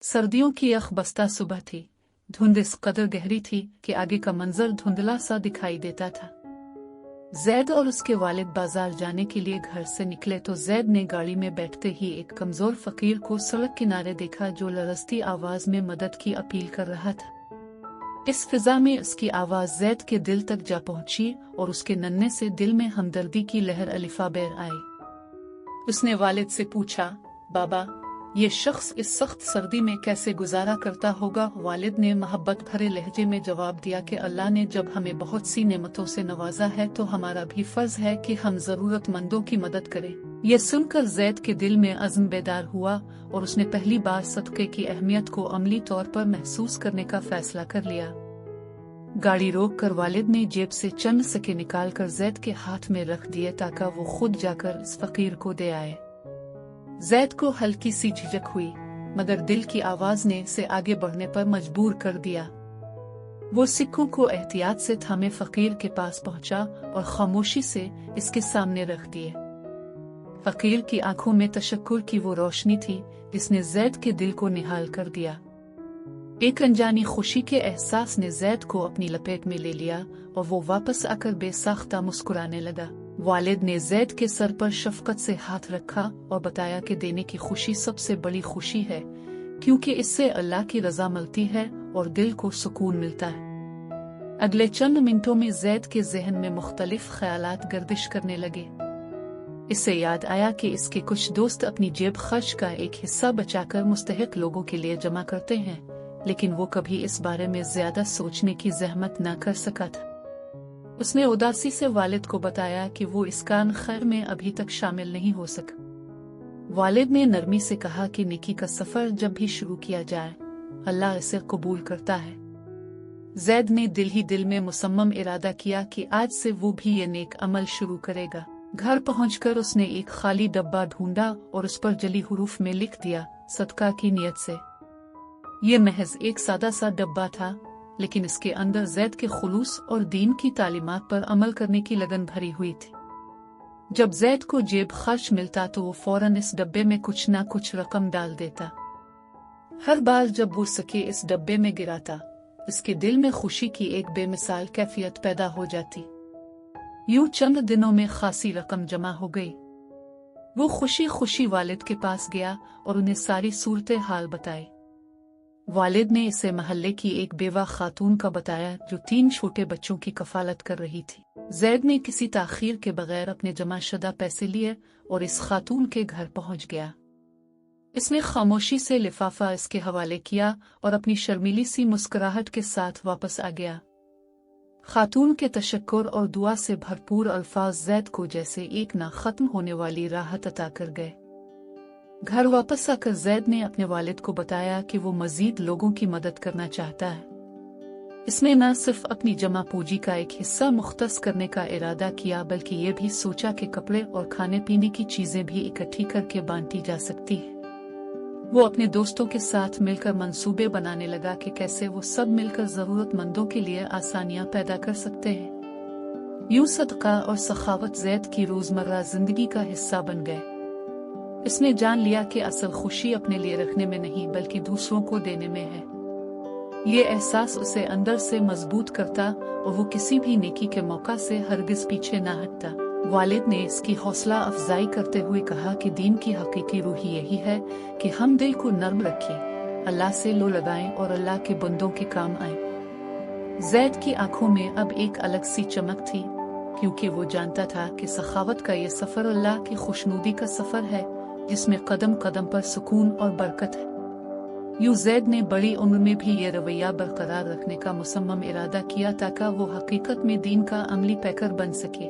सर्दियों की यखबस्ता सुबह थी। धुंध इस कदर गहरी थी कि आगे का मंजर धुंधला सा दिखाई देता था। जैद और उसके वालिद बाजार जाने के लिए घर से निकले तो जैद ने गाड़ी में बैठते ही एक कमजोर फकीर को सड़क किनारे देखा जो लरजती आवाज में मदद की अपील कर रहा था। इस फिजा में उसकी आवाज जैद के दिल तक जा पहुंची और उसके नन्हे से दिल में हमदर्दी की लहर अलिफा बैर आई। उसने वालिद से पूछा, बाबा, ये शख्स इस सख्त सर्दी में कैसे गुजारा करता होगा? वालिद ने मोहब्बत भरे लहजे में जवाब दिया कि अल्लाह ने जब हमें बहुत सी नेमतों से नवाजा है तो हमारा भी फर्ज है कि हम जरूरतमंदों की मदद करें। ये सुनकर जैद के दिल में अज़्म बेदार हुआ और उसने पहली बार सदक़े की अहमियत को अमली तौर पर महसूस करने का फैसला कर लिया। गाड़ी रोक कर वालिद ने जेब से चंद सिक्के निकाल कर जैद के हाथ में रख दिए ताकि वो खुद जाकर इस फकीर को दे आए। जैद को हल्की सी झिझक हुई, मगर दिल की आवाज ने इसे आगे बढ़ने पर मजबूर कर दिया। वो सिक्कों को एहतियात से थामे फकीर के पास पहुंचा और खामोशी से इसके सामने रख दिए। फकीर की आंखों में तशक्कुर की वो रोशनी थी जिसने जैद के दिल को निहाल कर दिया। एक अनजानी खुशी के एहसास ने जैद को अपनी लपेट में ले लिया और वो वापस आकर बेसाख्ता मुस्कुराने लगा। वालिद ने जैद के सर पर शफकत से हाथ रखा और बताया कि देने की खुशी सबसे बड़ी खुशी है, क्योंकि इससे अल्लाह की रजा मिलती है और दिल को सुकून मिलता है। अगले चंद मिनटों में जैद के जहन में मुख्तलिफ ख्यालात गर्दिश करने लगे। इससे याद आया कि इसके कुछ दोस्त अपनी जेब खर्च का एक हिस्सा बचाकर मुस्तहिक लोगों के लिए जमा करते हैं, लेकिन वो कभी इस बारे में ज्यादा सोचने की जहमत न कर सका था। उसने उदासी से वालिद को बताया कि वो इस कान खैर में अभी तक शामिल नहीं हो सका। वालिद ने नरमी से कहा कि नेकी का सफर जब भी शुरू किया जाए, अल्लाह इसे कबूल करता है। जैद ने दिल ही दिल में मुसम्मम इरादा किया कि आज से वो भी ये नेक अमल शुरू करेगा। घर पहुंचकर उसने एक खाली डब्बा ढूंढा और उस पर जली हुरूफ में लिख दिया, सदका की नियत से। ये महज एक सादा सा डब्बा था, लेकिन इसके अंदर जैद के खुलूस और दीन की तालीमात पर अमल करने की लगन भरी हुई थी। जब जैद को जेब खर्च मिलता तो वो फौरन इस डब्बे में कुछ ना कुछ रकम डाल देता। हर बार जब वो सके इस डब्बे में गिराता, इसके दिल में खुशी की एक बेमिसाल कैफियत पैदा हो जाती। यूं चंद दिनों में खासी रकम जमा हो गई। वो खुशी खुशी वालिद के पास गया और उन्हें सारी सूरत हाल बताई। वालिद ने इसे महल्ले की एक बेवा खातून का बताया जो 3 छोटे बच्चों की कफालत कर रही थी। जैद ने किसी ताखीर के बगैर अपने जमाशुदा पैसे लिए और इस खातून के घर पहुंच गया। इसने खामोशी से लिफाफा इसके हवाले किया और अपनी शर्मीली सी मुस्कुराहट के साथ वापस आ गया। खातून के तशक्कुर और दुआ से भरपूर अल्फाज जैद को जैसे एक ना खत्म होने वाली राहत अता कर गए। घर वापस आकर जैद ने अपने वालिद को बताया कि वो मजीद लोगों की मदद करना चाहता है। इसने न सिर्फ अपनी जमा पूंजी का एक हिस्सा मुख्तस करने का इरादा किया, बल्कि ये भी सोचा कि कपड़े और खाने पीने की चीजें भी इकट्ठी करके बांटी जा सकती है। वो अपने दोस्तों के साथ मिलकर मंसूबे बनाने लगा कि कैसे वो सब मिलकर जरूरतमंदों के लिए आसानियां पैदा कर सकते हैं। यूं सदका और सखावत जैद की रोजमर्रा जिंदगी का हिस्सा बन गए। इसने जान लिया कि असल खुशी अपने लिए रखने में नहीं बल्कि दूसरों को देने में है। ये एहसास उसे अंदर से मजबूत करता और वो किसी भी नेकी के मौका से हरगिज पीछे ना हटता। वालिद ने इसकी हौसला अफजाई करते हुए कहा कि दीन की हकीकी रूह यही है कि हम दिल को नर्म रखें, अल्लाह से लो लगाएं और अल्लाह के बंदों के काम आएं। जैद की आंखों में अब एक अलग सी चमक थी, क्योंकि वो जानता था कि सखावत का ये सफर अल्लाह की खुशनुदी का सफर है, जिसमें कदम कदम पर सुकून और बरकत है। यूं जैद ने बड़ी उम्र में भी ये रवैया बरकरार रखने का मुसम्मम इरादा किया ताकि वो हकीकत में दीन का अमली पैकर बन सके।